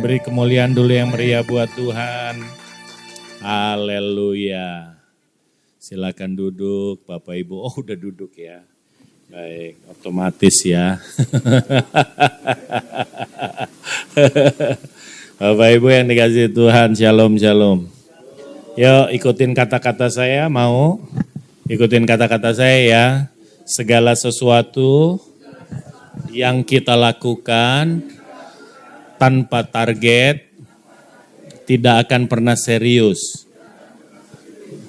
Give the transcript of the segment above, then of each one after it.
Beri kemuliaan dulu yang meriah buat Tuhan. Haleluya. Silakan duduk Bapak Ibu. Oh udah duduk ya. Baik, otomatis ya. Bapak Ibu yang dikasih Tuhan, shalom shalom. Yuk ikutin kata-kata saya, mau? Ikutin kata-kata saya ya. Segala sesuatu yang kita lakukan tanpa target tidak akan pernah serius.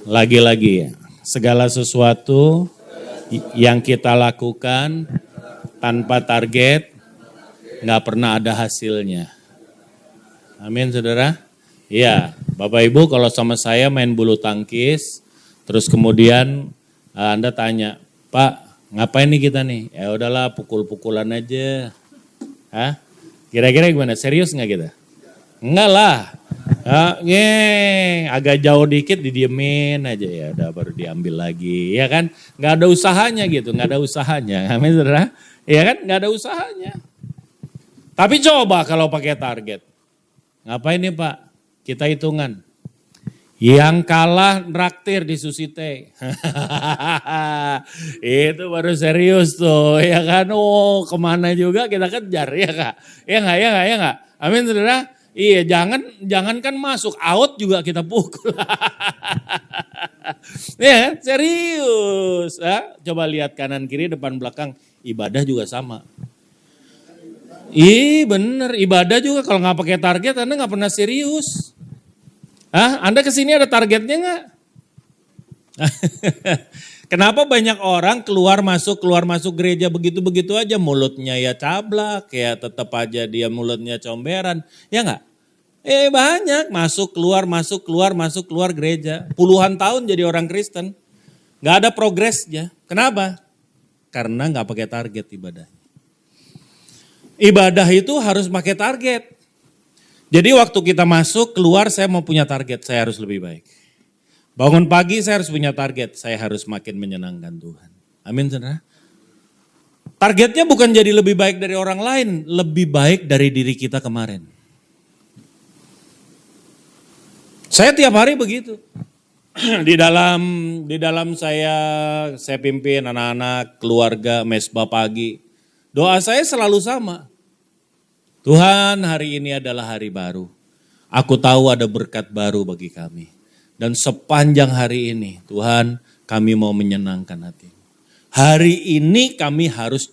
Lagi-lagi ya, segala sesuatu yang kita lakukan tanpa target nggak pernah ada hasilnya. Amin saudara. Iya, Bapak Ibu kalau sama saya main bulu tangkis, terus kemudian Anda tanya, Pak ngapain nih kita nih? Ya udahlah pukul-pukulan aja. Hah? Kira-kira gimana? Serius nggak kita? Enggak lah. Agak jauh dikit didiemin aja ya, udah baru diambil lagi, ya kan? Nggak ada usahanya gitu, nggak ada usahanya, amin saudara? Ya kan? Nggak ada usahanya. Tapi coba kalau pakai target, ngapain nih Pak? Kita hitungan. Yang kalah nraktir di Susite. Itu baru serius tuh, ya kan? Oh kemana juga kita kejar, ya Kak? Ya nggak? Amin saudara? Iya, jangankan masuk, out juga kita pukul. Ya, serius. Coba lihat kanan kiri, depan belakang, ibadah juga sama. Bener, ibadah juga kalau nggak pakai target, Anda nggak pernah serius. Anda kesini ada targetnya nggak? Kenapa banyak orang keluar masuk gereja begitu-begitu aja, mulutnya ya cablak, ya tetap aja dia mulutnya comberan, ya nggak? Banyak masuk keluar gereja, puluhan tahun jadi orang Kristen, nggak ada progresnya. Kenapa? Karena nggak pakai target ibadahnya. Ibadah itu harus pakai target. Jadi waktu kita masuk keluar saya mau punya target, saya harus lebih baik. Bangun pagi saya harus punya target, saya harus makin menyenangkan Tuhan. Amin saudara. Targetnya bukan jadi lebih baik dari orang lain, lebih baik dari diri kita kemarin. Saya tiap hari begitu. Di dalam saya pimpin anak-anak, keluarga, mesbah pagi. Doa saya selalu sama. Tuhan hari ini adalah hari baru. Aku tahu ada berkat baru bagi kami. Dan sepanjang hari ini Tuhan kami mau menyenangkan hati. Hari ini kami harus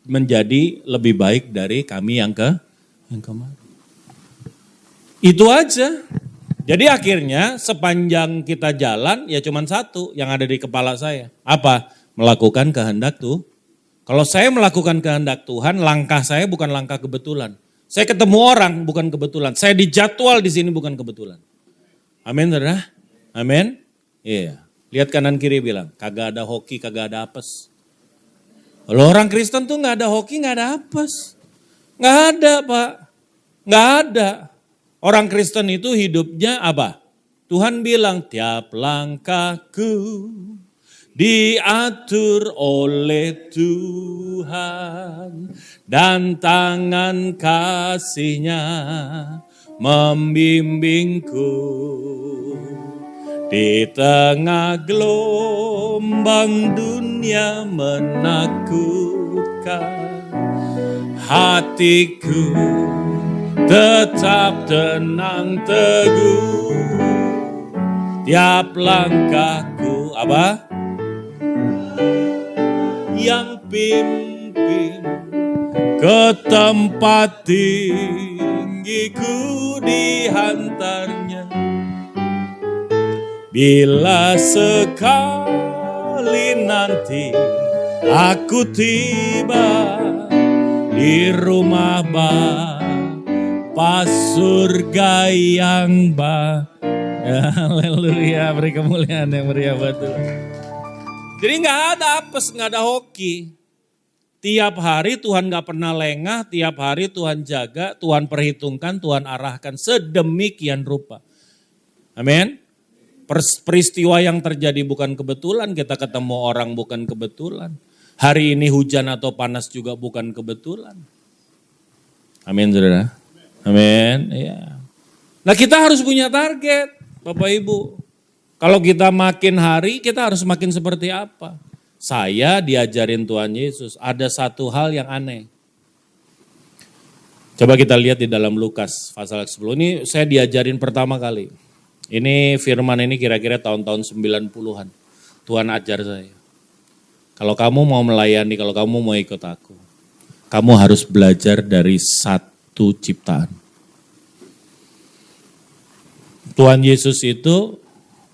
menjadi lebih baik dari kami yang kemarin. Itu aja. Jadi akhirnya sepanjang kita jalan ya cuman satu yang ada di kepala saya. Apa? Melakukan kehendak tuh. Kalau saya melakukan kehendak Tuhan, langkah saya bukan langkah kebetulan. Saya ketemu orang bukan kebetulan. Saya dijadwal di sini bukan kebetulan. Amin saudara? Amin? Iya. Lihat kanan kiri bilang, kagak ada hoki, kagak ada apes. Kalau orang Kristen tuh gak ada hoki, gak ada apes. Gak ada Pak. Gak ada. Orang Kristen itu hidupnya apa? Tuhan bilang, tiap langkahku diatur oleh Tuhan dan tangan kasih-Nya membimbingku di tengah gelombang dunia menakutkan. Hatiku tetap tenang teguh, tiap langkahku apa? Yang pimpin ke tempat tinggiku dihantarnya. Bila sekali nanti aku tiba di rumah Bapa surga yang haleluya, beri kemuliaan yang meriah buat Tuhan. Jadi gak ada apes, gak ada hoki. Tiap hari Tuhan gak pernah lengah, tiap hari Tuhan jaga, Tuhan perhitungkan, Tuhan arahkan sedemikian rupa. Amin. Peristiwa yang terjadi bukan kebetulan, kita ketemu orang bukan kebetulan. Hari ini hujan atau panas juga bukan kebetulan. Amin saudara. Amin. Ya. Nah kita harus punya target, Bapak Ibu. Kalau kita makin hari, kita harus makin seperti apa? Saya diajarin Tuhan Yesus, ada satu hal yang aneh. Coba kita lihat di dalam Lukas pasal 10. Ini saya diajarin pertama kali. Ini firman ini kira-kira tahun-tahun 90-an. Tuhan ajar saya. Kalau kamu mau melayani, kalau kamu mau ikut aku, kamu harus belajar dari satu ciptaan. Tuhan Yesus itu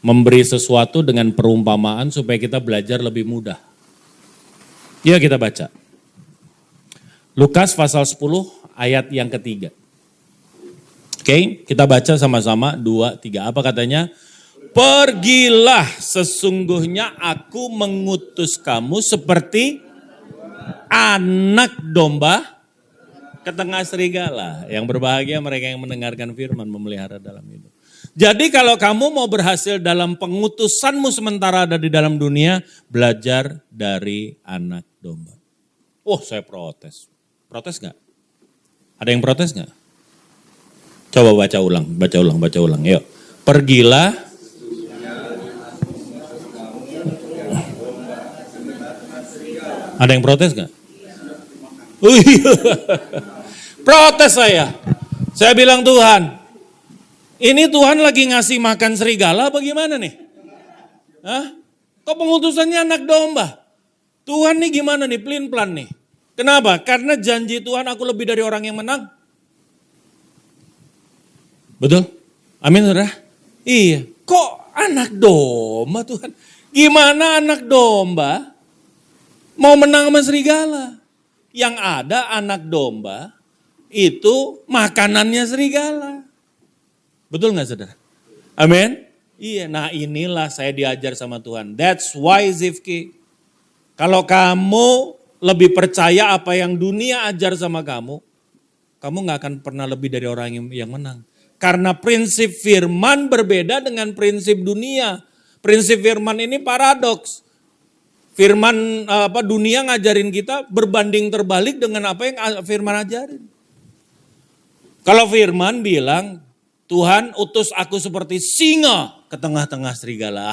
memberi sesuatu dengan perumpamaan supaya kita belajar lebih mudah. Ya kita baca. Lukas pasal 10 ayat yang ketiga. Oke, kita baca sama-sama 2, 3. Apa katanya? Pergilah, sesungguhnya aku mengutus kamu seperti anak domba ke tengah serigala. Yang berbahagia mereka yang mendengarkan firman, memelihara dalam hidup. Jadi kalau kamu mau berhasil dalam pengutusanmu sementara ada di dalam dunia, belajar dari anak domba. Oh saya protes. Protes gak? Ada yang protes gak? Coba baca ulang. Yuk. Pergilah. Ada yang protes gak? Protes saya. Saya bilang Tuhan, ini Tuhan lagi ngasih makan serigala apa gimana nih? Hah? Kok pengutusannya anak domba? Tuhan nih gimana nih, pelin-pelan nih. Kenapa? Karena janji Tuhan aku lebih dari orang yang menang. Betul? Amin saudara? Iya. Kok anak domba Tuhan? Gimana anak domba mau menang sama serigala? Yang ada anak domba itu makanannya serigala. Betul gak saudara? Amin? Iya, nah inilah saya diajar sama Tuhan. That's why Zifki, kalau kamu lebih percaya apa yang dunia ajar sama kamu gak akan pernah lebih dari orang yang menang. Karena prinsip firman berbeda dengan prinsip dunia. Prinsip firman ini paradoks. Firman dunia ngajarin kita berbanding terbalik dengan apa yang firman ajarin. Kalau firman bilang, Tuhan utus aku seperti singa ke tengah-tengah serigala.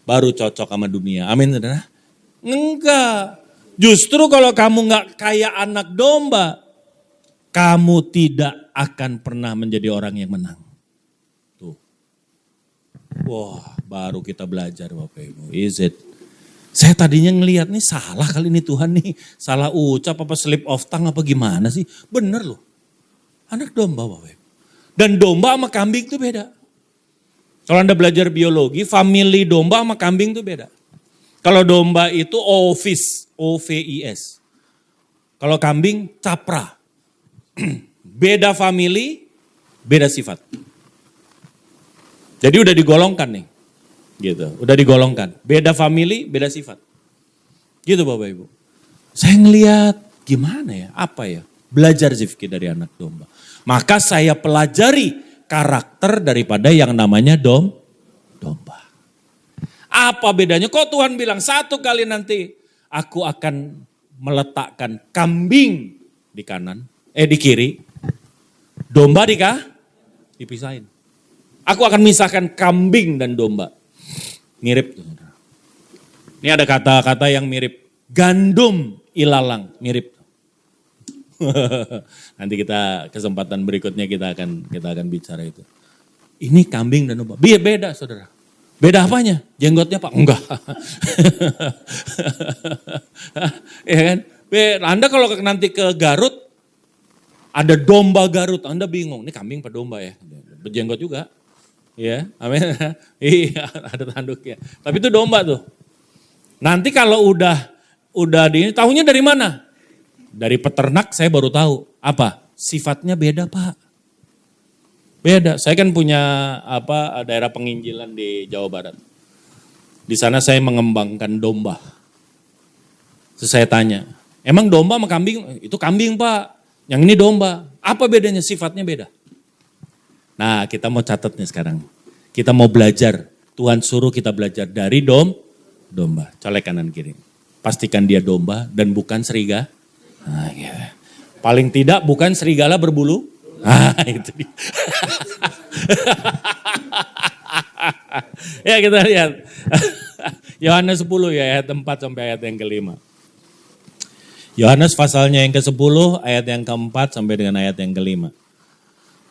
Baru cocok sama dunia. Amin saudara? Enggak. Justru kalau kamu gak kayak anak domba, kamu tidak akan pernah menjadi orang yang menang. Tuh. Wah, baru kita belajar Bapak Ibu. Is it? Saya tadinya ngelihat nih salah kali ini Tuhan nih. Salah ucap apa slip of tongue apa gimana sih. Bener loh. Anak domba Bapak Ibu. Dan domba sama kambing itu beda. Kalau Anda belajar biologi, family domba sama kambing itu beda. Kalau domba itu ovis, O-V-I-S. Kalau kambing capra. Beda family, beda sifat. Jadi udah digolongkan nih. Gitu, udah digolongkan. Beda family, beda sifat. Gitu Bapak Ibu. Saya ngelihat gimana ya, apa ya. Belajar Zifki dari anak domba. Maka saya pelajari karakter daripada yang namanya domba. Apa bedanya? Kok Tuhan bilang satu kali nanti aku akan meletakkan kambing di kanan, di kiri. Domba dipisahin. Aku akan misahkan kambing dan domba. Mirip. Ini ada kata-kata yang mirip. Gandum ilalang, mirip. Nanti kita kesempatan berikutnya kita akan bicara itu. Ini kambing dan domba. Beda saudara. Beda apanya? Jenggotnya Pak? Enggak. Ya kan? Anda kalau nanti ke Garut, ada domba Garut, Anda bingung. Ini kambing apa domba ya? Berjenggot juga. Ya, amin. Iya, ada tanduknya. Tapi itu domba tuh. Nanti kalau udah tahunya dari mana? Dari peternak saya baru tahu. Apa? Sifatnya beda Pak. Beda. Saya kan punya daerah penginjilan di Jawa Barat. Di sana saya mengembangkan domba. Terus saya tanya, emang domba sama kambing? Itu kambing Pak. Yang ini domba. Apa bedanya? Sifatnya beda. Nah kita mau catat nih sekarang. Kita mau belajar. Tuhan suruh kita belajar dari domba. Colek kanan kiri. Pastikan dia domba dan bukan serigala. Nah, gitu. Paling tidak bukan serigala berbulu. Ah, itu dia. Ya kita lihat. Yohanes 10 ya ayat 4 sampai ayat yang ke-5. Yohanes pasalnya yang ke-10 ayat yang ke-4 sampai dengan ayat yang ke-5.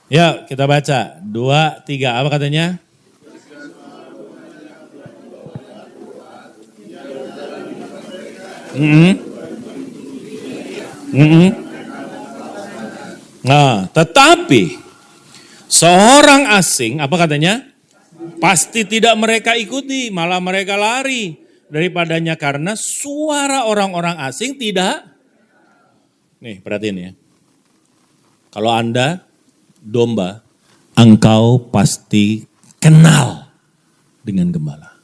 Ya kita baca 2, 3 apa katanya? Nah, tetapi seorang asing, apa katanya? Pasti tidak mereka ikuti, malah mereka lari daripadanya karena suara orang-orang asing tidak. Nih, perhatiin ya. Kalau Anda domba, engkau pasti kenal dengan gembala.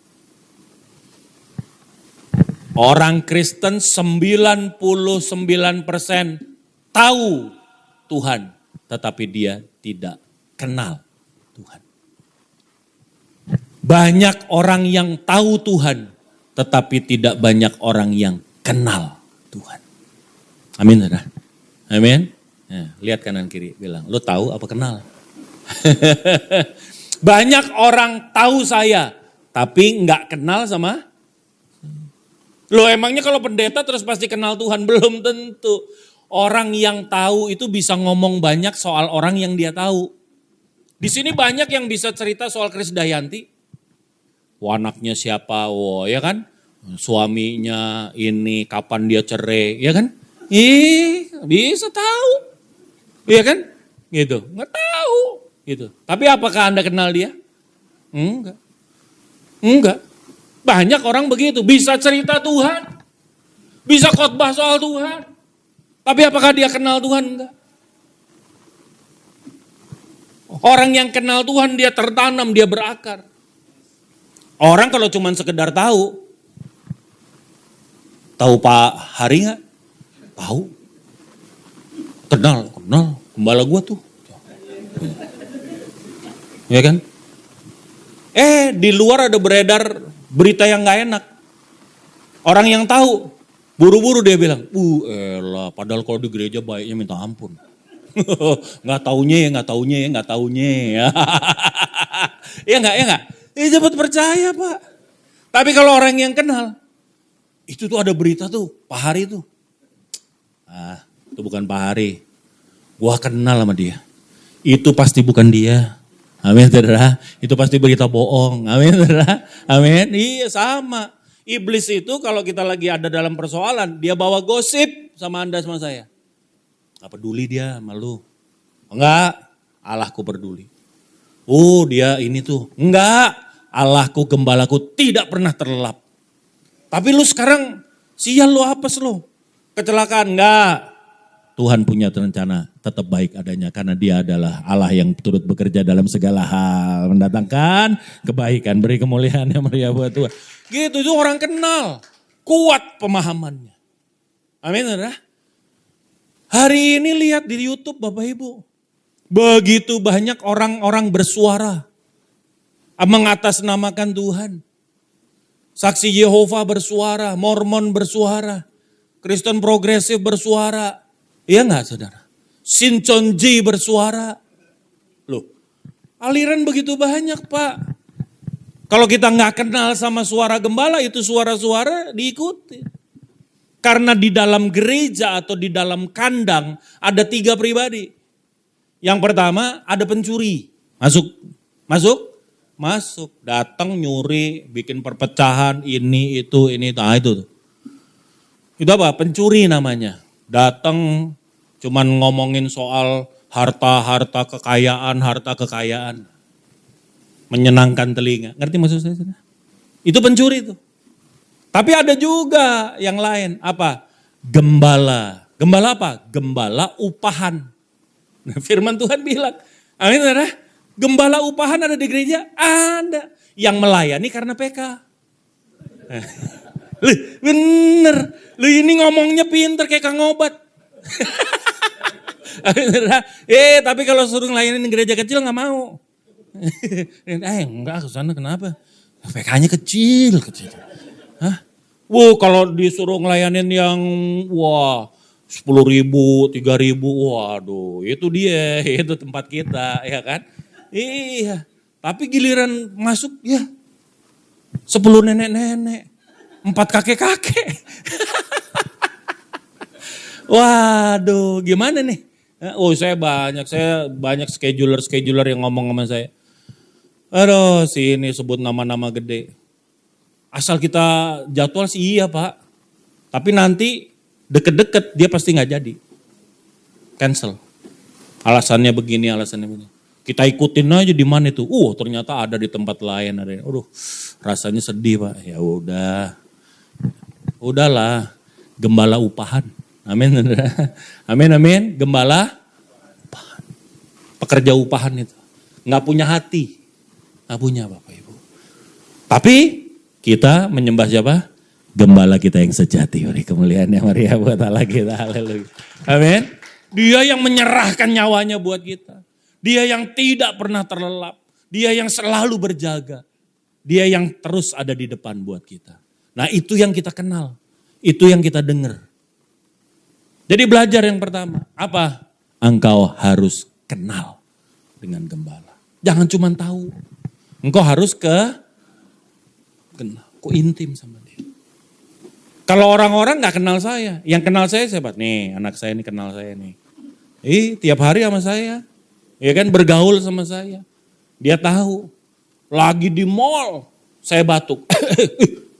Orang Kristen 99% tahu Tuhan, tetapi dia tidak kenal Tuhan. Banyak orang yang tahu Tuhan, tetapi tidak banyak orang yang kenal Tuhan. Amin, saudara. Amin. Nah, lihat kanan kiri, bilang, lo tahu apa kenal? Banyak orang tahu saya, tapi nggak kenal sama. Lo emangnya kalau pendeta terus pasti kenal Tuhan? Belum tentu. Orang yang tahu itu bisa ngomong banyak soal orang yang dia tahu. Di sini banyak yang bisa cerita soal Krisdayanti. Anaknya siapa, ya kan? Suaminya ini, kapan dia cerai, ya kan? Bisa tahu. Iya kan? Gitu. Nggak tahu. Gitu. Tapi apakah Anda kenal dia? Enggak. Enggak. Banyak orang begitu. Bisa cerita Tuhan. Bisa khotbah soal Tuhan. Tapi apakah dia kenal Tuhan? Enggak. Orang yang kenal Tuhan dia tertanam, dia berakar. Orang kalau cuma sekedar tahu Pak Hari nggak? Tahu. Kenal, gembala gua tuh. Ya kan? Di luar ada beredar berita yang nggak enak. Orang yang tahu, buru-buru dia bilang, elah, padahal kalau di gereja baiknya minta ampun. Nggak taunya ya. Ya nggak. Cepat percaya Pak. Tapi kalau orang yang kenal, itu tuh ada berita tuh, Pak Hari tuh. Itu bukan Pak Hari. Gua kenal sama dia. Itu pasti bukan dia. Amin, saudara. Itu pasti berita bohong. Amin, saudara. Amin. Iya, sama. Iblis itu kalau kita lagi ada dalam persoalan, dia bawa gosip sama Anda sama saya. Gak peduli dia sama lu. Enggak, Allahku peduli. Dia ini tuh. Enggak, Allahku gembalaku tidak pernah terlelap. Tapi lu sekarang sial lu apes lu. Kecelakaan, enggak. Tuhan punya rencana tetap baik adanya karena dia adalah Allah yang turut bekerja dalam segala hal. Mendatangkan kebaikan, beri kemuliaan yang mulia buat Tuhan. Gitu, itu orang kenal. Kuat pemahamannya. Amin, saudara. Hari ini lihat di YouTube Bapak Ibu. Begitu banyak orang-orang bersuara. Mengatasnamakan Tuhan. Saksi Yehova bersuara, Mormon bersuara, Kristen progresif bersuara. Iya enggak saudara? Shincheonji bersuara. Loh, aliran begitu banyak Pak. Kalau kita nggak kenal sama suara gembala, itu suara-suara diikuti. Karena di dalam gereja atau di dalam kandang ada 3 pribadi. Yang pertama ada pencuri. Masuk. Datang nyuri, bikin perpecahan, ini, itu. Nah itu. Itu apa? Pencuri namanya. Datang cuman ngomongin soal harta kekayaan. Menyenangkan telinga. Ngerti maksud saya? Itu pencuri itu. Tapi ada juga yang lain. Apa? Gembala. Gembala apa? Gembala upahan. Nah, firman Tuhan bilang. Amin, saudara. Gembala upahan ada di gereja? Ada. Yang melayani karena PK. Bener. Lu ini ngomongnya pinter kayak Kang Obat. Tapi kalau suruh ngelayanin gereja kecil gak mau. Enggak, kesana kenapa? PK-nya kecil. Hah? Kalau disuruh ngelayanin yang 10.000, 3.000, waduh itu dia, itu tempat kita, ya kan? Iya, tapi giliran masuk ya 10 nenek-nenek, 4 kakek-kakek. Waduh, gimana nih? Oh saya banyak scheduler yang ngomong sama saya. Aduh, sini sebut nama-nama gede. Asal kita jadwal sih iya Pak, tapi nanti deket-deket dia pasti nggak jadi, cancel. Alasannya begini. Kita ikutin aja di mana itu. Ternyata ada di tempat lain. Rasanya sedih Pak. Ya udahlah, gembala upahan. Amin, amin. Gembala upahan, pekerja upahan itu nggak punya hati, nggak punya Bapak Ibu. Tapi kita menyembah siapa? Gembala kita yang sejati, kemuliaannya Maria buat Allah kita, haleluya. Amin. Dia yang menyerahkan nyawanya buat kita. Dia yang tidak pernah terlelap. Dia yang selalu berjaga. Dia yang terus ada di depan buat kita. Nah itu yang kita kenal. Itu yang kita dengar. Jadi belajar yang pertama, apa? Engkau harus kenal dengan gembala. Jangan cuma tahu. Engkau harus kenal, kok intim sama dia. Kalau orang-orang gak kenal saya, yang kenal saya siapa? Nih anak saya ini kenal saya nih. Tiap hari sama saya, ya kan bergaul sama saya. Dia tahu, lagi di mall, saya batuk.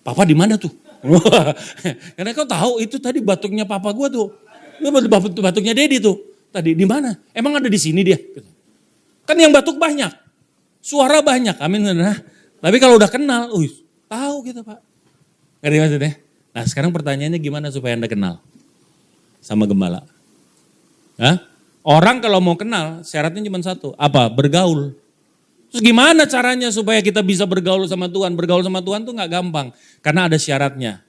Papa di mana tuh? Karena kau tahu itu tadi batuknya papa gua tuh. Batuknya Dedi tuh. Tadi di mana? Emang ada di sini dia? Kan yang batuk banyak, suara banyak, amin. Tapi kalau udah kenal, tahu kita Pak. Ngerti maksudnya? Nah sekarang pertanyaannya gimana supaya Anda kenal sama gembala? Hah? Orang kalau mau kenal syaratnya cuma satu, apa? Bergaul. Terus gimana caranya supaya kita bisa bergaul sama Tuhan? Bergaul sama Tuhan tuh gak gampang, karena ada syaratnya.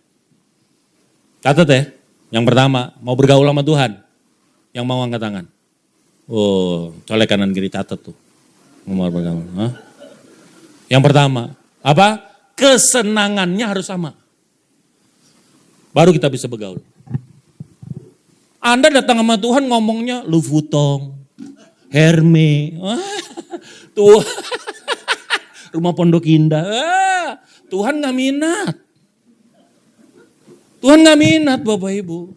Catat ya, yang pertama mau bergaul sama Tuhan, yang mau angkat tangan. Colek kanan kiri catat tuh. Mau bergaul. Hah? Yang pertama, apa? Kesenangannya harus sama. Baru kita bisa bergaul. Anda datang sama Tuhan ngomongnya Louis Vuitton, Hermes, Tuhan, rumah pondok indah. Tuhan gak minat. Tuhan gak minat Bapak Ibu.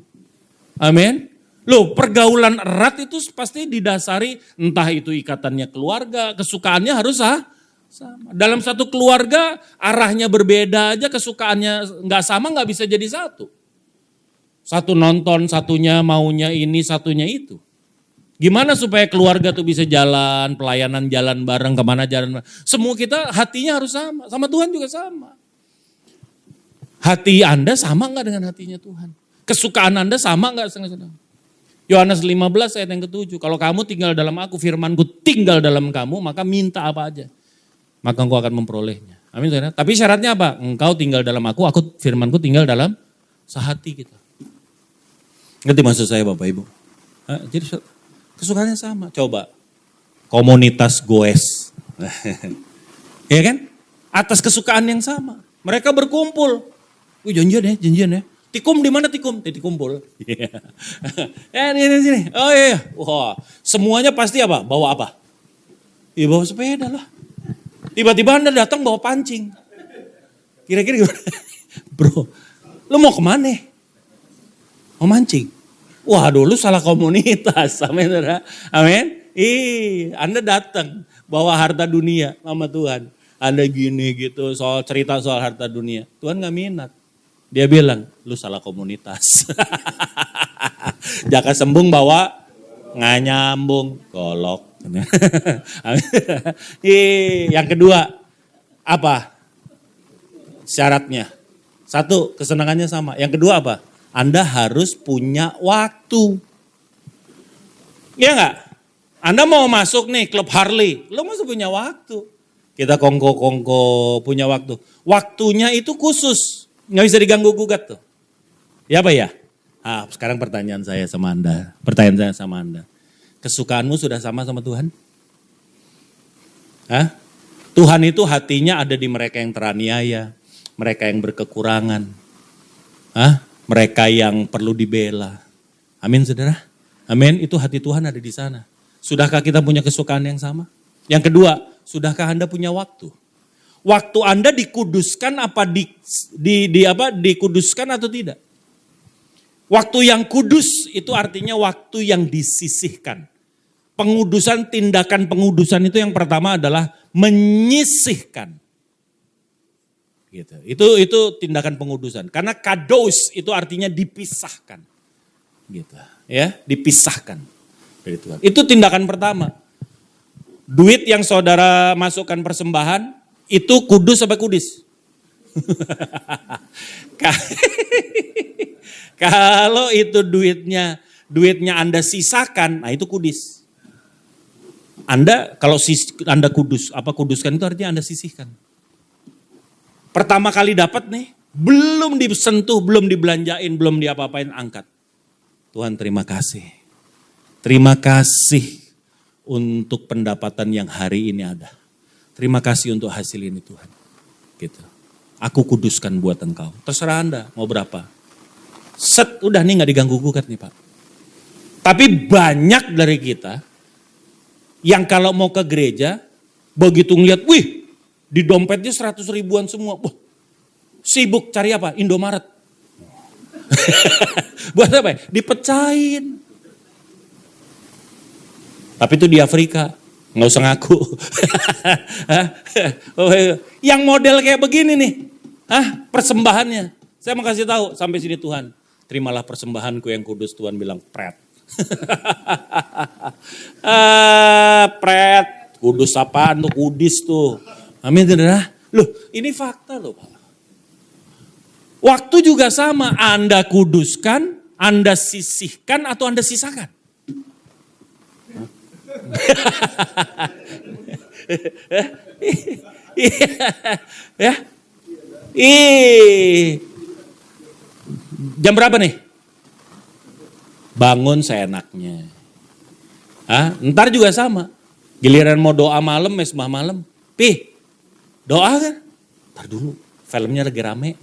Amin. Loh pergaulan erat itu pasti didasari entah itu ikatannya keluarga, kesukaannya harus sama. Dalam satu keluarga arahnya berbeda aja, kesukaannya nggak sama nggak bisa jadi satu. Satu nonton, satunya maunya ini, satunya itu. Gimana supaya keluarga tuh bisa jalan, pelayanan jalan bareng, kemana jalan bareng. Semua kita hatinya harus sama Tuhan juga sama. Hati Anda sama nggak dengan hatinya Tuhan? Kesukaan Anda sama nggak dengan Yohanes 15 ayat yang ke-7. Kalau kamu tinggal dalam aku, firmanku tinggal dalam kamu, maka minta apa aja. Maka engkau akan memperolehnya. Amin. Tapi syaratnya apa? Engkau tinggal dalam aku firmanku tinggal dalam sehati kita. Ngerti maksud saya Bapak Ibu? Jadi kesukaannya sama. Coba komunitas goes. Ya kan? Atas kesukaan yang sama. Mereka berkumpul. Janjian ya. Tikum di mana tikum? Dikumpul. Sini. Oh iya. Wah, semuanya pasti apa? Bawa apa? Ya bawa sepeda lah. Tiba-tiba Anda datang bawa pancing. Kira-kira gimana? Bro, lu mau kemana? Mau mancing? Waduh, lu salah komunitas. Amin. Amin. Anda datang bawa harta dunia sama Tuhan. Anda gini gitu, cerita soal harta dunia. Tuhan gak minat. Dia bilang, lu salah komunitas. Jaka sembung bawa nggak nyambung, golok. Yang kedua, apa? Syaratnya. Satu, kesenangannya sama. Yang kedua apa? Anda harus punya waktu. Iya nggak? Anda mau masuk nih klub Harley, lo masih punya waktu. Kita kongko punya waktu. Waktunya itu khusus, nggak bisa diganggu gugat tuh. Ya apa ya? Sekarang pertanyaan saya sama Anda. Kesukaanmu sudah sama Tuhan? Tuhan itu hatinya ada di mereka yang teraniaya, mereka yang berkekurangan, mereka yang perlu dibela. Amin saudara. Amin, itu hati Tuhan ada di sana. Sudahkah kita punya kesukaan yang sama? Yang kedua, sudahkah Anda punya waktu? Waktu Anda dikuduskan dikuduskan atau tidak? Waktu yang kudus itu artinya waktu yang disisihkan. Pengudusan, tindakan pengudusan itu yang pertama adalah menyisihkan. Gitu. Itu tindakan pengudusan. Karena kados itu artinya dipisahkan. Gitu. Ya, dipisahkan dari Tuhan. Itu tindakan pertama. Duit yang saudara masukkan persembahan itu kudus apa kudis? Kalau itu duitnya Anda sisakan, nah itu kudis. Anda kalau Anda kudus, apa kuduskan itu artinya Anda sisihkan. Pertama kali dapat nih, belum disentuh, belum dibelanjain, belum diapa-apain, angkat. Tuhan terima kasih. Terima kasih untuk pendapatan yang hari ini ada. Terima kasih untuk hasil ini Tuhan. Gitu. Aku kuduskan buat Engkau. Terserah Anda mau berapa. Set, udah nih gak diganggu gugat nih Pak. Tapi banyak dari kita yang kalau mau ke gereja, begitu ngeliat, wih di dompetnya 100 ribuan semua. Wah, sibuk cari apa? Indomaret. Buat apa ya? Dipecahin. Tapi itu di Afrika, nggak usah ngaku. Yang model kayak begini nih, persembahannya. Saya mau kasih tahu sampai sini Tuhan. Terimalah persembahanku yang kudus, Tuhan bilang pret. Pret, kudus apaan tuh, kudis tuh. Amin saudara. Loh ini fakta loh Pak. Waktu juga sama, Anda kuduskan, Anda sisihkan atau Anda sisakan. Ya. Jam berapa nih? Bangun seenaknya. Ntar juga sama. Giliran mau doa malam, mesbah malam. Doa kan? Ntar dulu, filmnya lagi rame.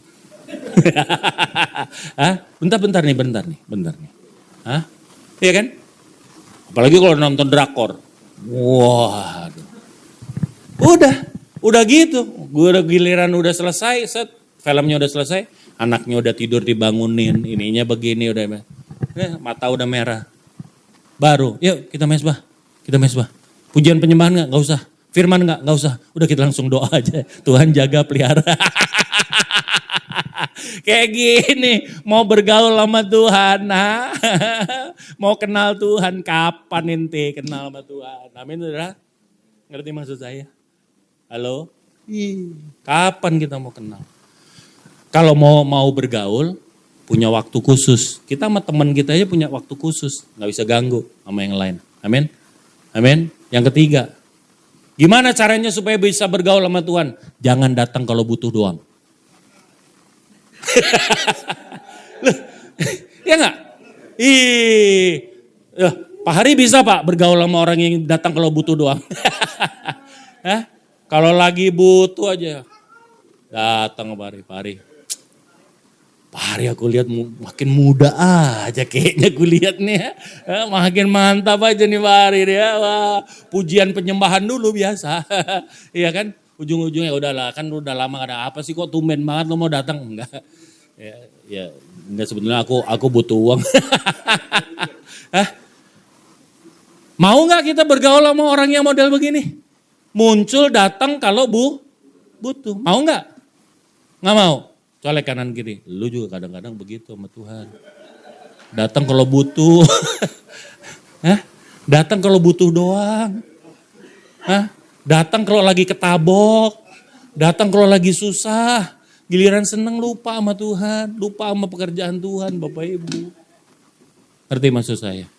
Bentar nih. Iya kan? Apalagi kalau nonton drakor. Wah. Udah gitu. Gue udah giliran udah selesai, filmnya udah selesai, anaknya udah tidur dibangunin, ininya begini udah mata udah merah. Baru, yuk kita mesbah. Pujian penyembahan enggak usah. Firman enggak usah. Udah kita langsung doa aja. Tuhan jaga pelihara. Kayak gini, mau bergaul sama Tuhan, mau kenal Tuhan, kapan ente kenal sama Tuhan? Amin, saudara? Ngerti maksud saya? Halo? Kapan kita mau kenal? Kalau mau bergaul, punya waktu khusus. Kita sama teman kita aja punya waktu khusus, nggak bisa ganggu sama yang lain. Amin? Amin? Yang ketiga, gimana caranya supaya bisa bergaul sama Tuhan? Jangan datang kalau butuh doang. Ya enggak? Pak Hari bisa Pak bergaul sama orang yang datang kalau butuh doang. Kalau lagi butuh aja datang Pak Hari. Pak Hari aku lihat makin muda aja kayaknya gue lihat nih ya. Makin mantap aja nih Pak Hari ya. Wah, pujian penyembahan dulu biasa. Iya kan? Ujung-ujungnya udahlah kan udah lama ada apa sih kok tumben banget lo mau datang? Enggak. Ya enggak, sebenarnya aku butuh uang. Mau nggak kita bergaul sama orang yang model begini? Muncul datang kalau butuh. Mau nggak? Nggak mau. Colek kanan kiri. Lu juga kadang-kadang begitu sama Tuhan. Datang kalau butuh. Datang kalau butuh doang. Datang kalau lagi ketabok. Datang kalau lagi susah. Giliran seneng lupa sama Tuhan. Lupa sama pekerjaan Tuhan Bapak Ibu. Ngerti maksud saya?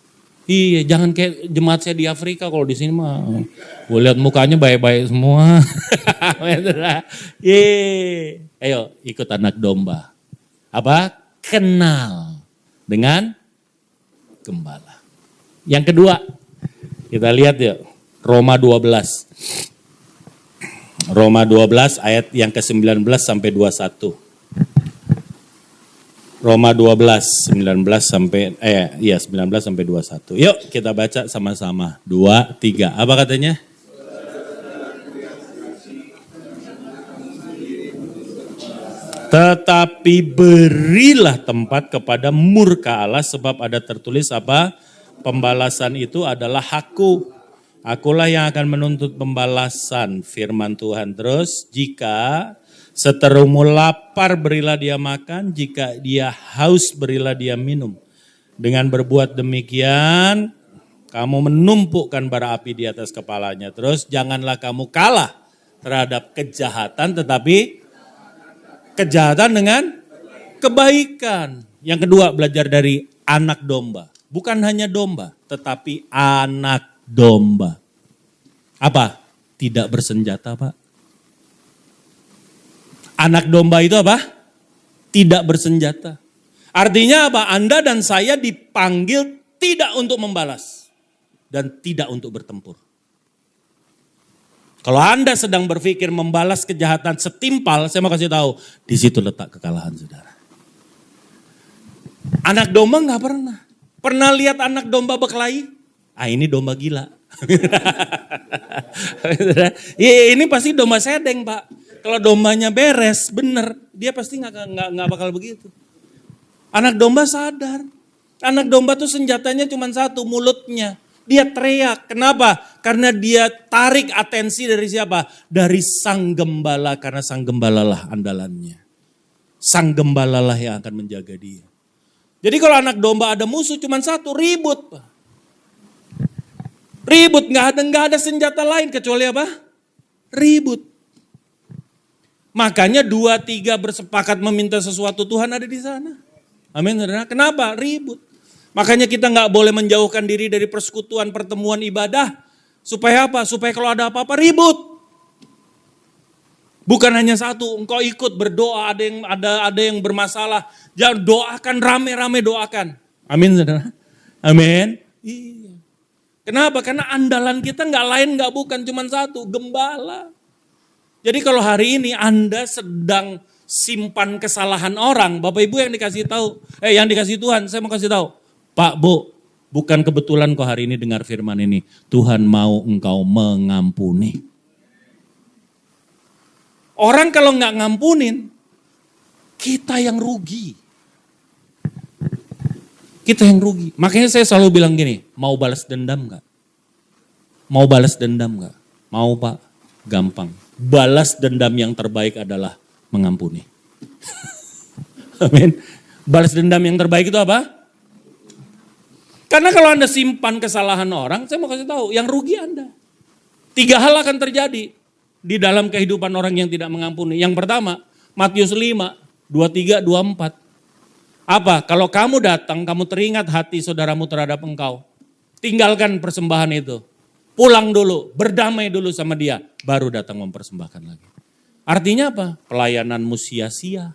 Iya, jangan kayak jemaat saya di Afrika, kalau di sini mah gue lihat mukanya baik-baik semua. Ayo ikut anak domba. Apa? Kenal dengan gembala. Yang kedua, kita lihat ya, Roma 12. Roma 12 ayat yang ke-19 sampai 21. Roma 12, 19 sampai 21. Yuk kita baca sama-sama. 2, 3. Apa katanya? Tetapi berilah tempat kepada murka Allah sebab ada tertulis apa? Pembalasan itu adalah hakku. Akulah yang akan menuntut pembalasan, firman Tuhan. Terus, jika seterumu lapar berilah dia makan, jika dia haus berilah dia minum. Dengan berbuat demikian, kamu menumpukkan bara api di atas kepalanya. Terus, janganlah kamu kalah terhadap kejahatan, tetapi kejahatan dengan kebaikan. Yang kedua, belajar dari anak domba. Bukan hanya domba, tetapi anak domba. Apa? Tidak bersenjata, Pak. Anak domba itu apa? Tidak bersenjata. Artinya apa? Anda dan saya dipanggil tidak untuk membalas. Dan tidak untuk bertempur. Kalau Anda sedang berpikir membalas kejahatan setimpal, saya mau kasih tahu, di situ letak kekalahan saudara. Anak domba nggak pernah. Pernah lihat anak domba berkelahi? Ah, ini domba gila. Ini pasti domba sedeng, Pak. Kalau dombanya beres, bener, dia pasti nggak bakal begitu. Anak domba sadar. Anak domba tuh senjatanya cuma satu, mulutnya. Dia teriak. Kenapa? Karena dia tarik atensi dari siapa? Dari sang gembala. Karena sang gembala lah andalannya. Sang gembala lah yang akan menjaga dia. Jadi kalau anak domba ada musuh cuma satu, ribut. Ribut, nggak ada senjata lain kecuali apa? Ribut. Makanya 2-3 bersepakat meminta sesuatu, Tuhan ada di sana. Amin. Kenapa? Ribut. Makanya kita nggak boleh menjauhkan diri dari persekutuan pertemuan ibadah. Supaya apa? Supaya kalau ada apa-apa ribut. Bukan hanya satu, engkau ikut berdoa, ada yang bermasalah. Jangan doakan, rame-rame doakan. Amin, saudara. Amin. Iya. Kenapa? Karena andalan kita nggak lain, nggak bukan, cuma satu, gembala. Jadi kalau hari ini Anda sedang simpan kesalahan orang, Bapak Ibu yang dikasih tahu, yang dikasih Tuhan, saya mau kasih tahu. Pak, Bu, bukan kebetulan kok hari ini dengar firman ini. Tuhan mau engkau mengampuni. Orang kalau nggak ngampunin, kita yang rugi. Kita yang rugi. Makanya saya selalu bilang gini, mau balas dendam nggak? Mau balas dendam nggak? Mau, Pak, gampang. Balas dendam yang terbaik adalah mengampuni. Amin. Balas dendam yang terbaik itu apa? Karena kalau Anda simpan kesalahan orang, saya mau kasih tahu, yang rugi Anda. 3 hal akan terjadi di dalam kehidupan orang yang tidak mengampuni. Yang pertama, Matius 5, 23, 24. Apa? Kalau kamu datang, kamu teringat hati saudaramu terhadap engkau. Tinggalkan persembahan itu. Pulang dulu, berdamai dulu sama dia. Baru datang mempersembahkan lagi. Artinya apa? Pelayananmu sia-sia.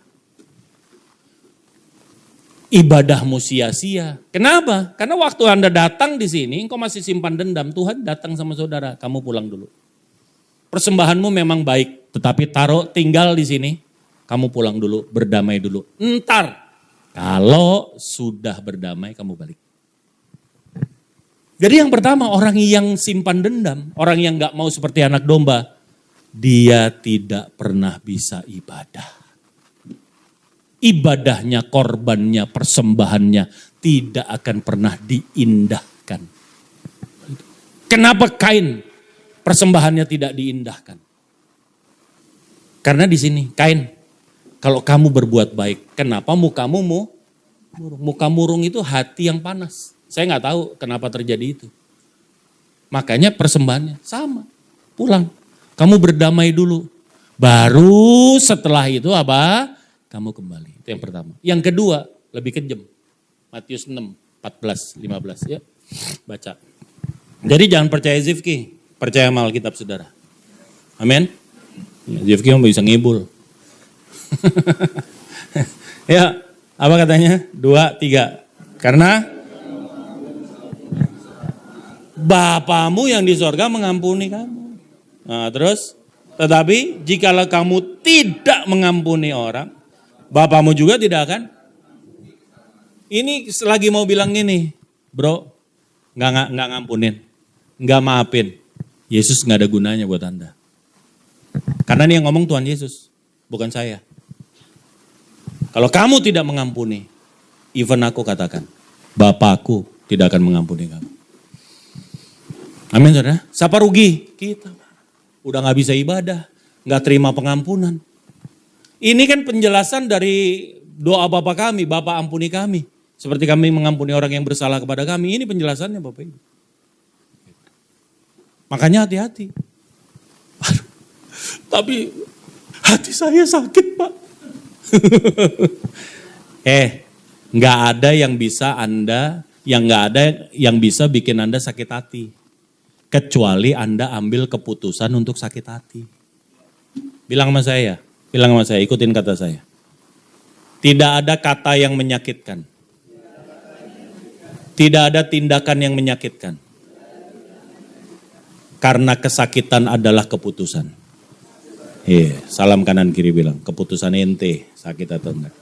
Ibadahmu sia-sia. Kenapa? Karena waktu Anda datang di sini, engkau masih simpan dendam. Tuhan datang sama saudara, kamu pulang dulu. Persembahanmu memang baik, tetapi tinggal di sini, kamu pulang dulu, berdamai dulu. Entar, kalau sudah berdamai, kamu balik. Jadi yang pertama, orang yang simpan dendam, orang yang gak mau seperti anak domba, dia tidak pernah bisa ibadah. Ibadahnya, korbannya, persembahannya tidak akan pernah diindahkan. Kenapa Kain persembahannya tidak diindahkan? Karena di sini Kain, kalau kamu berbuat baik, kenapa mukamu murung? Muka murung itu hati yang panas. Saya nggak tahu kenapa terjadi itu. Makanya persembahannya sama, pulang. Kamu berdamai dulu. Baru setelah itu apa? Kamu kembali. Itu yang pertama. Yang kedua, lebih kejam. Matius 6, 14, 15. Ya, baca. Jadi jangan percaya Zifki. Percaya sama Alkitab saudara. Amin. Ya, Zifki bisa ngibul. Ya, apa katanya? 2, 3. Karena Bapamu yang di sorga mengampuni kamu. Nah, terus, tetapi jikalau kamu tidak mengampuni orang, Bapamu juga tidak akan Ini lagi mau bilang gini, bro, nggak ngampunin, nggak maafin. Yesus nggak ada gunanya buat Anda. Karena ini yang ngomong Tuhan Yesus, bukan saya. Kalau kamu tidak mengampuni, even aku katakan, Bapakku tidak akan mengampuni kamu. Amin, saudara. Siapa rugi? Kita. Udah nggak bisa ibadah, nggak terima pengampunan. Ini kan penjelasan dari doa Bapa kami, Bapa ampuni kami. Seperti kami mengampuni orang yang bersalah kepada kami. Ini penjelasannya Bapak Ibu. Makanya hati-hati. Tapi hati saya sakit Pak. Nggak ada yang bisa Anda, nggak ada yang bisa bikin Anda sakit hati. Kecuali Anda ambil keputusan untuk sakit hati. Bilang sama saya, ikutin kata saya. Tidak ada kata yang menyakitkan. Tidak ada tindakan yang menyakitkan. Karena kesakitan adalah keputusan. Salam kanan kiri bilang, keputusan ente, sakit atau enggak.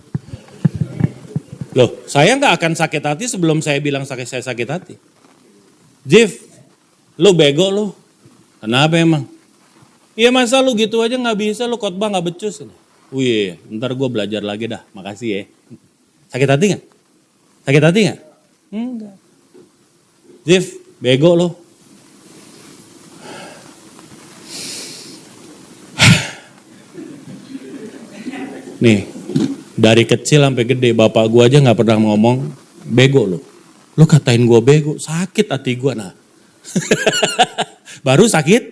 Loh, saya enggak akan sakit hati sebelum saya bilang saya sakit hati. Jif, lu bego lu. Kenapa emang? Iya masa lu gitu aja gak bisa, lu khotbah gak becus. Wih, ntar gue belajar lagi dah, makasih ya. Sakit hati gak? Sakit hati gak? Enggak. Jif, bego lo. Nih, dari kecil sampai gede bapak gue aja gak pernah ngomong bego lo. Lo katain gue bego, sakit hati gue nah. Baru sakit?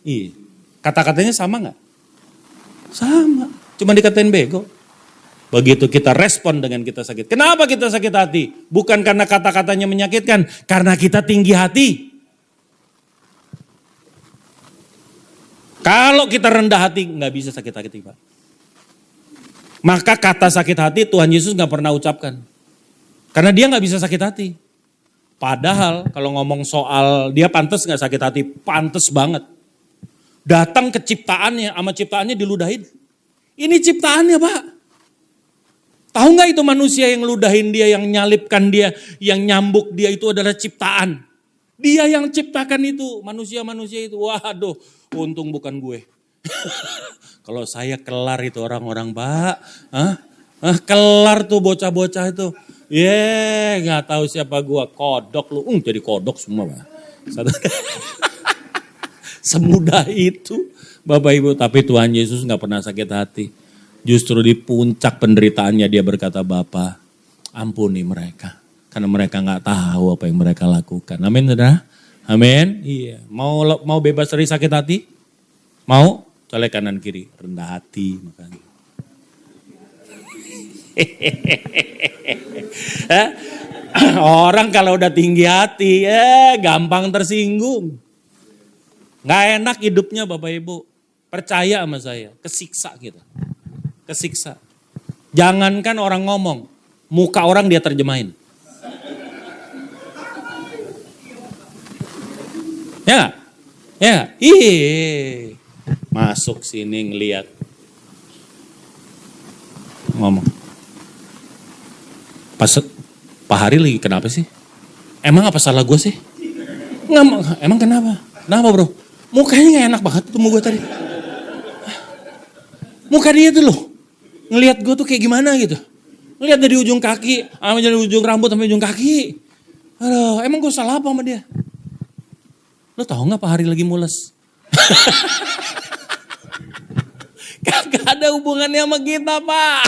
Iya. Kata-katanya sama gak? Sama, cuma dikatain bego. Begitu kita respon dengan kita sakit. Kenapa kita sakit hati? Bukan karena kata-katanya menyakitkan, karena kita tinggi hati. Kalau kita rendah hati, nggak bisa sakit hati Pak. Maka kata sakit hati Tuhan Yesus nggak pernah ucapkan. Karena dia nggak bisa sakit hati. Padahal kalau ngomong soal dia pantas nggak sakit hati, pantas banget. Datang ke ciptaannya, sama ciptaannya diludahin. Ini ciptaannya Pak. Tahu nggak itu manusia yang ludahin dia, yang nyalipkan dia, yang nyambuk dia itu adalah ciptaan. Dia yang ciptakan itu, manusia-manusia itu. Waduh, untung bukan gue. Kalau saya kelar itu orang-orang Pak. Kelar tuh bocah-bocah itu. Nggak tahu siapa gue, kodok lu. Jadi kodok semua Pak. Semudah itu Bapak Ibu, tapi Tuhan Yesus nggak pernah sakit hati. Justru di puncak penderitaannya dia berkata, Bapa ampuni mereka. Karena mereka nggak tahu apa yang mereka lakukan. Amin saudara? Amin. Iya. Mau bebas dari sakit hati? Mau? Colek kanan kiri. Rendah hati makanya. Orang kalau udah tinggi hati, gampang tersinggung. Nggak enak hidupnya Bapak Ibu. Percaya sama saya, kesiksa kita. Kesiksa. Jangankan orang ngomong, muka orang dia terjemahin. Ya, ya, masuk sini ngeliat, ngomong. Pak Hari lagi kenapa sih? Emang apa salah gue sih? Nggak, emang kenapa? Kenapa bro? Mukanya nggak enak banget ketemu gue tadi. Muka dia tuh loh. Ngelihat gue tuh kayak gimana gitu. Ngelihat dari ujung kaki, sampai dari ujung rambut sampai ujung kaki. Aduh, emang gue salah apa sama dia? Lo tau gak Pak Hari lagi mules? Kagak ada hubungannya sama kita Pak.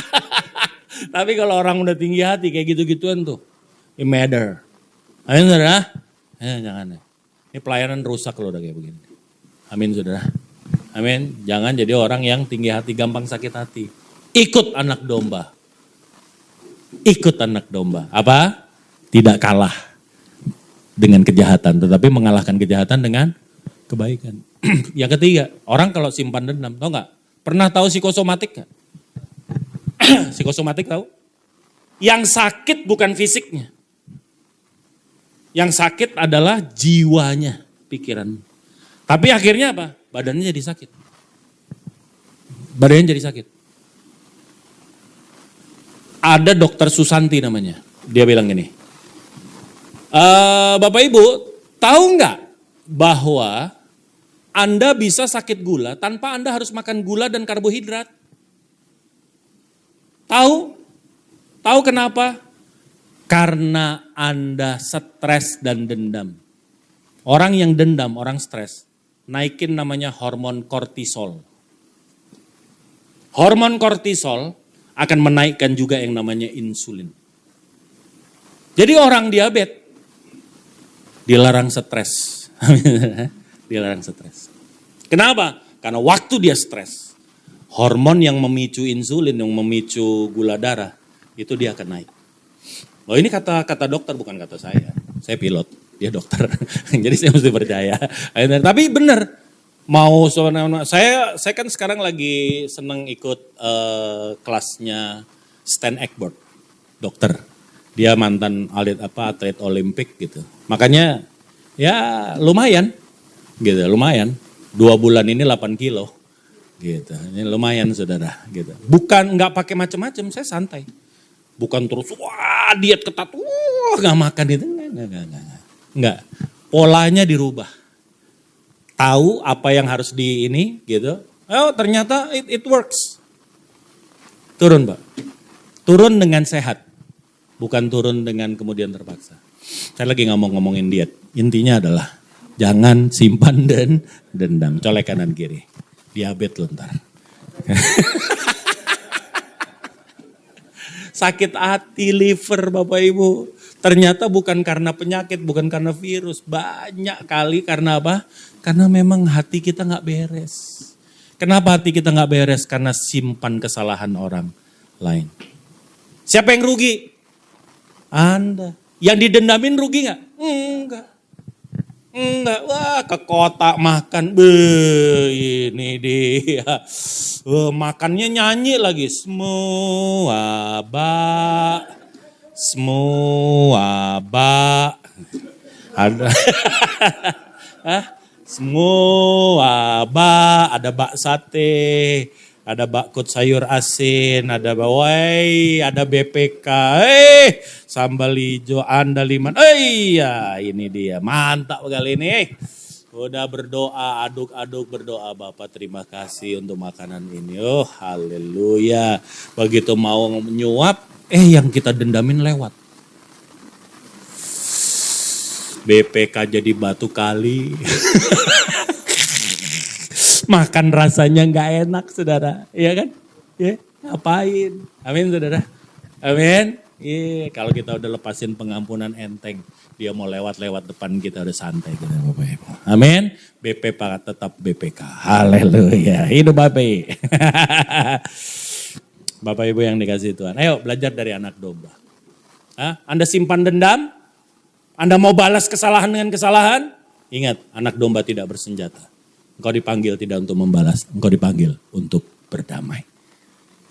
Tapi kalau orang udah tinggi hati kayak gitu-gituan tuh. It matter. Amin saudara? Jangan. Ini pelayanan rusak loh udah kayak begini. Amin saudara. Amin. Jangan jadi orang yang tinggi hati, gampang sakit hati. Ikut anak domba. Ikut anak domba. Apa? Tidak kalah dengan kejahatan. Tetapi mengalahkan kejahatan dengan kebaikan. Yang ketiga, orang kalau simpan dendam. Tahu gak? Pernah tahu psikosomatik gak? Psikosomatik tahu? Yang sakit bukan fisiknya. Yang sakit adalah jiwanya, pikiran. Tapi akhirnya apa? Badannya jadi sakit. Badannya jadi sakit. Ada dokter Susanti namanya. Dia bilang gini, Bapak Ibu tahu nggak bahwa Anda bisa sakit gula tanpa Anda harus makan gula dan karbohidrat? Tahu? Tahu kenapa? Karena Anda stres dan dendam. Orang yang dendam, orang stres, naikin namanya hormon kortisol. Hormon kortisol akan menaikkan juga yang namanya insulin. Jadi orang diabetes dilarang stres. Dilarang stres. Kenapa? Karena waktu dia stres, hormon yang memicu insulin, yang memicu gula darah, itu dia akan naik. Oh ini kata dokter, bukan kata saya. Saya pilot, dia dokter. Jadi saya mesti percaya. Tapi benar, saya kan sekarang lagi seneng ikut kelasnya Stan Ekborg, dokter. Dia mantan atlet Olimpik gitu. Makanya ya lumayan gitu, lumayan. 2 bulan ini 8 kilo gitu. Ini lumayan saudara gitu. Bukan nggak pakai macam-macam, saya santai. Bukan terus wah diet ketat, nggak makan itu, nggak. Polanya dirubah. Tahu apa yang harus di ini gitu. Oh ternyata it works. Turun Pak. Turun dengan sehat. Bukan turun dengan kemudian terpaksa. Saya lagi ngomongin diet. Intinya adalah jangan simpan dan dendam. Colek kanan kiri. Diabetes lo ntar. Sakit hati, liver Bapak Ibu. Ternyata bukan karena penyakit, bukan karena virus. Banyak kali karena apa? Karena memang hati kita gak beres. Kenapa hati kita gak beres? Karena simpan kesalahan orang lain. Siapa yang rugi? Anda. Yang didendamin rugi gak? Enggak. Wah ke kota makan. Ini dia. Makannya nyanyi lagi. Semua bak. Ada. Semua bak. Ada bak sate. Ada bakut sayur asin, ada bawai, ada BPK, sambal hijau, andaliman. Ya ini dia, mantap kali ini. Udah berdoa, aduk-aduk berdoa Bapak, terima kasih untuk makanan ini. Oh haleluya. Begitu mau nyuap, yang kita dendamin lewat. BPK jadi batu kali. Makan rasanya nggak enak saudara, iya kan? Ya, ngapain? Amin saudara. Amin. Iya, kalau kita udah lepasin pengampunan enteng, dia mau lewat depan kita udah santai kita Bapak Ibu. Amin. BPK tetap BPK. Haleluya. Hidup Bapak. Bapak Ibu yang dikasih Tuhan. Ayo belajar dari anak domba. Anda simpan dendam? Anda mau balas kesalahan dengan kesalahan? Ingat, anak domba tidak bersenjata. Engkau dipanggil tidak untuk membalas, engkau dipanggil untuk berdamai.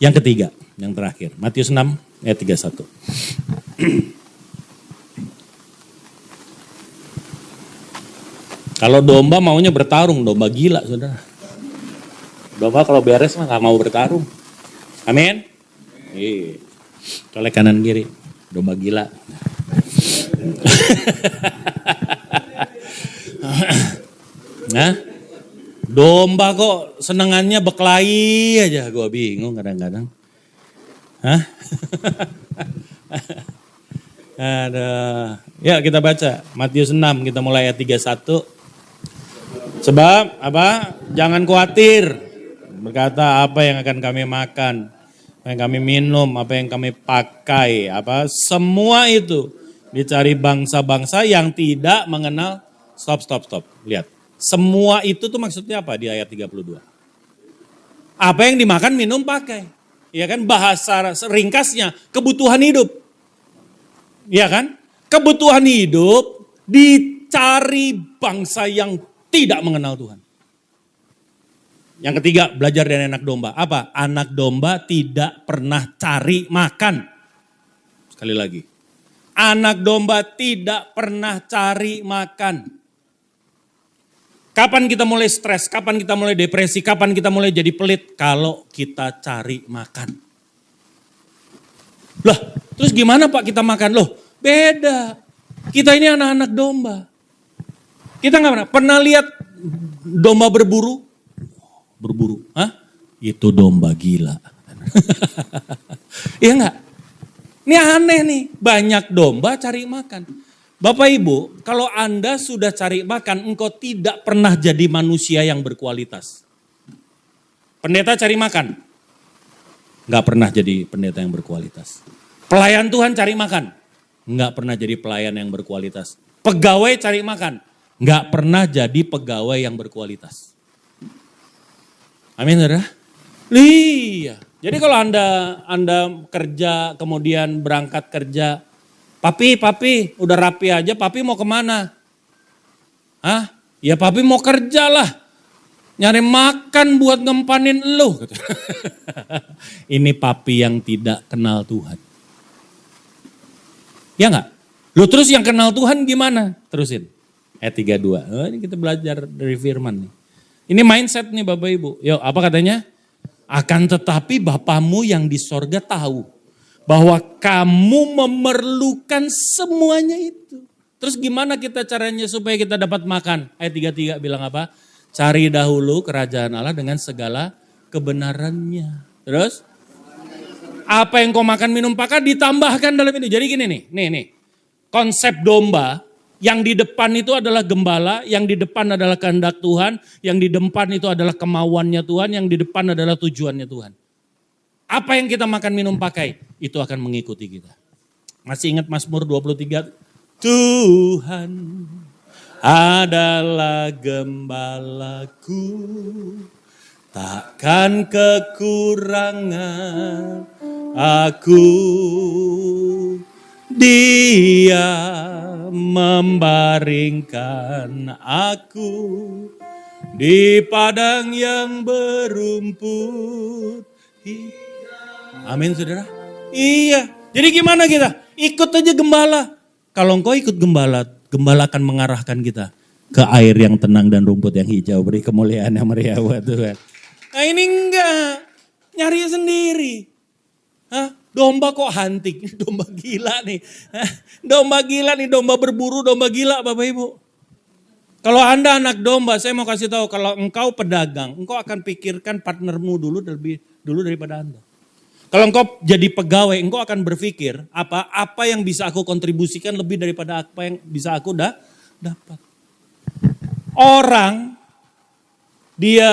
Yang ketiga, yang terakhir, Matius 6 ayat 31. Kalau domba maunya bertarung, domba gila saudara. Domba kalau beres mah gak mau bertarung. Amin. Colek kanan kiri, domba gila. Nah, domba kok senengannya berkelahi aja, gue bingung kadang-kadang. Ya kita baca Matius 6, kita mulai ayat 31. Sebab apa? Jangan khawatir berkata apa yang akan kami makan, apa yang kami minum, apa yang kami pakai, semua itu dicari bangsa-bangsa yang tidak mengenal. Stop. Lihat. Semua itu tuh maksudnya apa di ayat 32? Apa yang dimakan, minum, pakai. Ya kan, bahasa ringkasnya kebutuhan hidup. Ya kan? Kebutuhan hidup dicari bangsa yang tidak mengenal Tuhan. Yang ketiga, belajar dari anak domba. Apa? Anak domba tidak pernah cari makan. Sekali lagi. Anak domba tidak pernah cari makan. Kapan kita mulai stres, kapan kita mulai depresi, kapan kita mulai jadi pelit? Kalau kita cari makan. Lah, Terus gimana Pak kita makan? Loh beda. Kita ini anak-anak domba. Kita nggak pernah lihat domba berburu? Berburu, hah? Itu domba gila. Iya nggak? Ini aneh nih, banyak domba cari makan. Bapak Ibu, kalau Anda sudah cari makan, engkau tidak pernah jadi manusia yang berkualitas. Pendeta cari makan, nggak pernah jadi pendeta yang berkualitas. Pelayan Tuhan cari makan, nggak pernah jadi pelayan yang berkualitas. Pegawai cari makan, nggak pernah jadi pegawai yang berkualitas. Amin, saudara? Iya. Jadi kalau Anda kerja, kemudian berangkat kerja, papi, udah rapi aja, papi mau kemana? Hah? Ya papi mau kerja lah. Nyari makan buat ngempanin elu. Ini papi yang tidak kenal Tuhan. Ya enggak? Lu terus yang kenal Tuhan gimana? Terusin. Ayat 32. Oh, ini kita belajar dari firman nih. Ini mindset nih Bapak Ibu. Yuk, apa katanya? Akan tetapi Bapamu yang di sorga tahu bahwa kamu memerlukan semuanya itu. Terus gimana kita caranya supaya kita dapat makan? Ayat 33 bilang apa? Cari dahulu kerajaan Allah dengan segala kebenarannya. Terus? Apa yang kau makan minum pakai ditambahkan dalam ini. Jadi gini nih. Konsep domba yang di depan itu adalah gembala, yang di depan adalah kehendak Tuhan, yang di depan itu adalah kemauannya Tuhan, yang di depan adalah tujuannya Tuhan. Apa yang kita makan minum pakai itu akan mengikuti kita. Masih ingat Mazmur 23? Tuhan adalah gembalaku, takkan kekurangan aku. Dia membaringkan aku di padang yang berumput. Amin saudara. Iya. Jadi gimana kita? Ikut aja gembala. Kalau engkau ikut gembala akan mengarahkan kita ke air yang tenang dan rumput yang hijau. Beri kemuliaan yang meriah buat Tuhan. Nah ini enggak. Nyari sendiri. Hah? Domba kok hunting, domba gila nih. Domba gila nih, domba berburu, domba gila Bapak Ibu. Kalau Anda anak domba, saya mau kasih tahu kalau engkau pedagang, engkau akan pikirkan partnermu dulu daripada Anda. Kalau engkau jadi pegawai, engkau akan berpikir apa yang bisa aku kontribusikan lebih daripada apa yang bisa aku dapat. Orang dia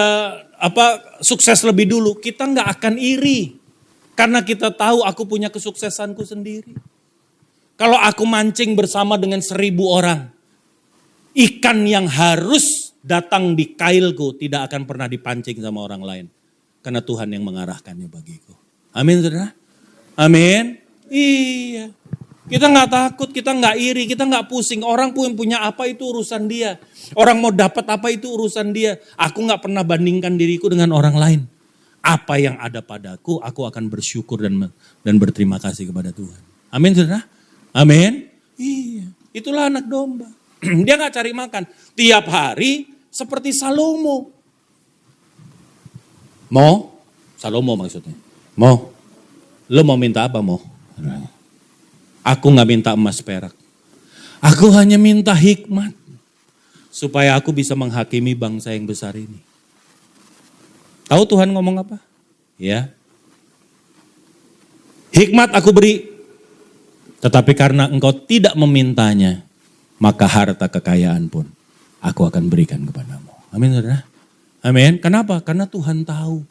sukses lebih dulu, kita nggak akan iri. Karena kita tahu aku punya kesuksesanku sendiri. Kalau aku mancing bersama dengan 1.000 orang, ikan yang harus datang di kailku tidak akan pernah dipancing sama orang lain. Karena Tuhan yang mengarahkannya bagiku. Amin saudara? Amin? Iya. Kita nggak takut, kita nggak iri, kita nggak pusing. Orang pun punya apa itu urusan dia. Orang mau dapat apa itu urusan dia. Aku nggak pernah bandingkan diriku dengan orang lain. Apa yang ada padaku, aku akan bersyukur dan berterima kasih kepada Tuhan. Amin saudara? Amin? Iya, itulah anak domba. Dia gak cari makan. Tiap hari seperti Salomo. Salomo maksudnya. Lo mau minta apa Mo? Aku gak minta emas perak. Aku hanya minta hikmat. Supaya aku bisa menghakimi bangsa yang besar ini. Tahu Tuhan ngomong apa? Ya. Hikmat aku beri. Tetapi karena engkau tidak memintanya, maka harta kekayaan pun aku akan berikan kepadamu. Amin saudara? Amin. Kenapa? Karena Tuhan tahu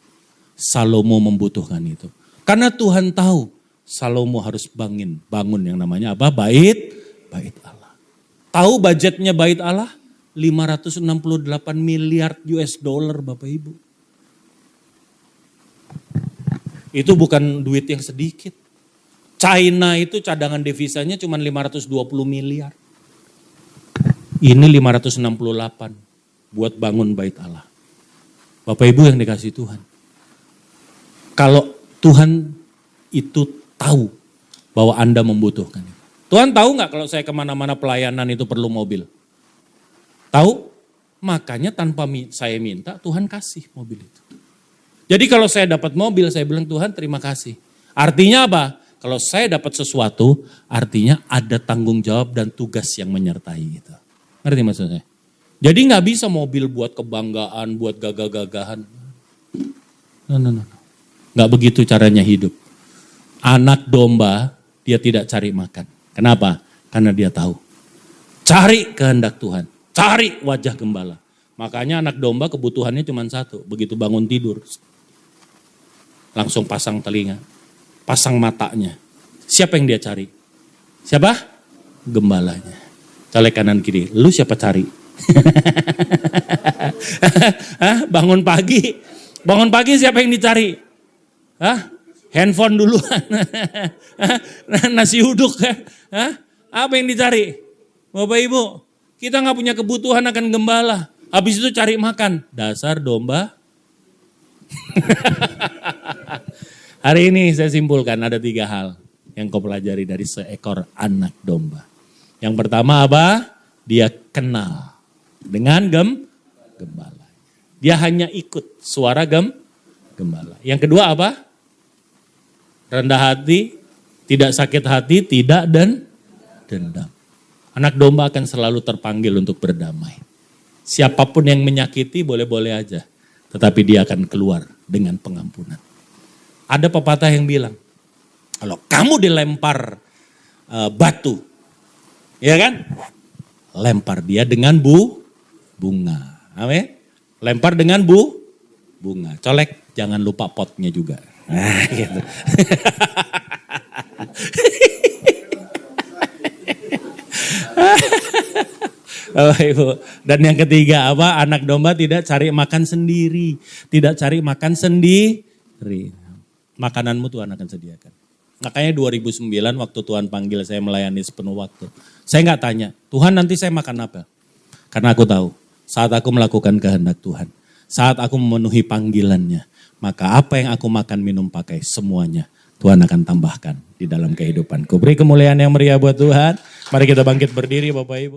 Salomo membutuhkan itu. Karena Tuhan tahu Salomo harus bangun yang namanya apa? Bait Allah. Tahu budgetnya bait Allah? 568 miliar US dollar Bapak Ibu. Itu bukan duit yang sedikit. China itu cadangan devisanya cuma 520 miliar. Ini 568 buat bangun bait Allah. Bapak Ibu yang dikasih Tuhan. Kalau Tuhan itu tahu bahwa Anda membutuhkan. Tuhan tahu nggak kalau saya kemana-mana pelayanan itu perlu mobil? Tahu? Makanya tanpa saya minta Tuhan kasih mobil itu. Jadi kalau saya dapat mobil, saya bilang Tuhan terima kasih. Artinya apa? Kalau saya dapat sesuatu, artinya ada tanggung jawab dan tugas yang menyertai gitu. Ngerti maksud saya? Jadi nggak bisa mobil buat kebanggaan, buat gagah-gagahan. No. Nggak begitu caranya hidup. Anak domba, dia tidak cari makan. Kenapa? Karena dia tahu. Cari kehendak Tuhan. Cari wajah gembala. Makanya anak domba kebutuhannya cuma satu. Begitu bangun tidur, langsung pasang telinga. Pasang matanya. Siapa yang dia cari? Siapa? Gembalanya. Colek kanan kiri. Lu siapa cari? Bangun pagi siapa yang dicari? Handphone duluan. Nasi uduk. Apa yang dicari? Bapak Ibu, kita gak punya kebutuhan akan gembala. Habis itu cari makan. Dasar domba. Hari ini saya simpulkan ada 3 hal yang kau pelajari dari seekor anak domba. Yang pertama apa? Dia kenal dengan gembala. Dia hanya ikut suara gembala. Yang kedua apa? Rendah hati, tidak sakit hati, tidak dendam. Anak domba akan selalu terpanggil untuk berdamai. Siapapun yang menyakiti boleh-boleh aja. Tetapi dia akan keluar dengan pengampunan. Ada pepatah yang bilang, kalau kamu dilempar batu, ya kan? Lempar dia dengan bunga. Amin. Lempar dengan bunga. Colek, jangan lupa potnya juga. Nah, gitu. Bapak Ibu. Dan yang ketiga apa? Anak domba tidak cari makan sendiri. Tidak cari makan sendiri. Makananmu Tuhan akan sediakan. Makanya 2009 waktu Tuhan panggil saya melayani sepenuh waktu. Saya nggak tanya, Tuhan nanti saya makan apa? Karena aku tahu, saat aku melakukan kehendak Tuhan. Saat aku memenuhi panggilannya. Maka apa yang aku makan, minum, pakai, semuanya Tuhan akan tambahkan di dalam kehidupanku. Beri kemuliaan yang meriah buat Tuhan. Mari kita bangkit berdiri Bapak Ibu.